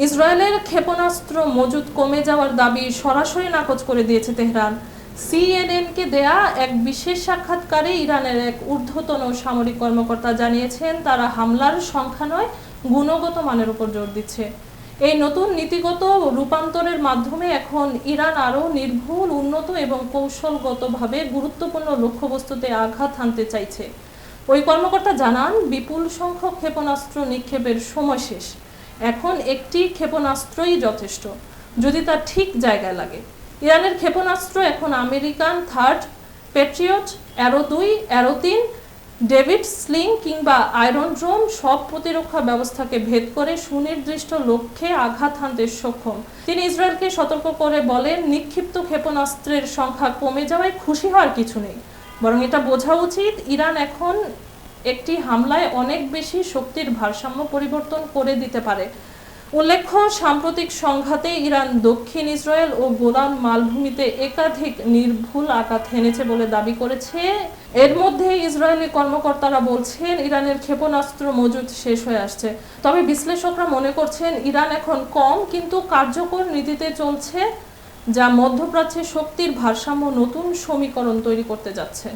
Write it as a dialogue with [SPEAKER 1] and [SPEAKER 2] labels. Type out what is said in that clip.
[SPEAKER 1] ইসরায়েলের ক্ষেপণাস্ত্র মজুদ কমে যাওয়ার দাবি সরাসরি নাকচ করে দিয়েছে তেহরান। সিএনএনকে দেয়া এক বিশেষ সাক্ষাৎকারে ইরানের এক ঊর্ধ্বতন সামরিক কর্মকর্তা জানিয়েছেন, তারা হামলার সংখ্যা নয়, গুণগত মানের উপর জোর দিচ্ছে। এই নতুন নীতিগত রূপান্তরের মাধ্যমে এখন ইরান আরও নির্ভুল, উন্নত এবং কৌশলগতভাবে গুরুত্বপূর্ণ লক্ষ্যবস্তুতে আঘাত হানতে চাইছে। ওই কর্মকর্তা জানান, বিপুল সংখ্যক ক্ষেপণাস্ত্র নিক্ষেপের সময় শেষ। এখন একটি ক্ষেপণাস্ত্রই যথেষ্ট, যদি তা ঠিক জায়গায় লাগে। ইরানের ক্ষেপণাস্ত্র এখন আমেরিকান থার্ড প্যাট্রিয়ট, অ্যারো-2, অ্যারো-3, ডেভিড স্লিং কিংবা আয়রন ড্রোম সব প্রতিরক্ষা ব্যবস্থাকে ভেদ করে সুনির্দিষ্ট লক্ষ্যে আঘাত হানতে সক্ষম। তিনি ইসরায়েলকে সতর্ক করে বলেন, নিক্ষিপ্ত ক্ষেপণাস্ত্রের সংখ্যা কমে যাওয়ায় খুশি হওয়ার কিছু নেই, বরং এটা বোঝা উচিত ইরান এখন একটি হামলায় অনেক বেশি শক্তির ভারসাম্য পরিবর্তন করে দিতে পারে। উল্লেখ্য, সাম্প্রতিক সংঘাতে ইরান দক্ষিণ ইসরায়েল ও গোলান মালভূমিতে একাধিক নির্ভুল আঘাত হেনেছে বলে দাবি করেছে। এর মধ্যে ইসরায়েলি কর্মকর্তারা বলছেন, ইরানের ক্ষেপণাস্ত্র মজুদ শেষ হয়ে আসছে। তবে বিশ্লেষকরা মনে করছেন, ইরান এখন কম কিন্তু কার্যকর নীতিতে চলছে, যা মধ্যপ্রাচ্যে শক্তির ভারসাম্য নতুন সমীকরণ তৈরি করতে যাচ্ছে।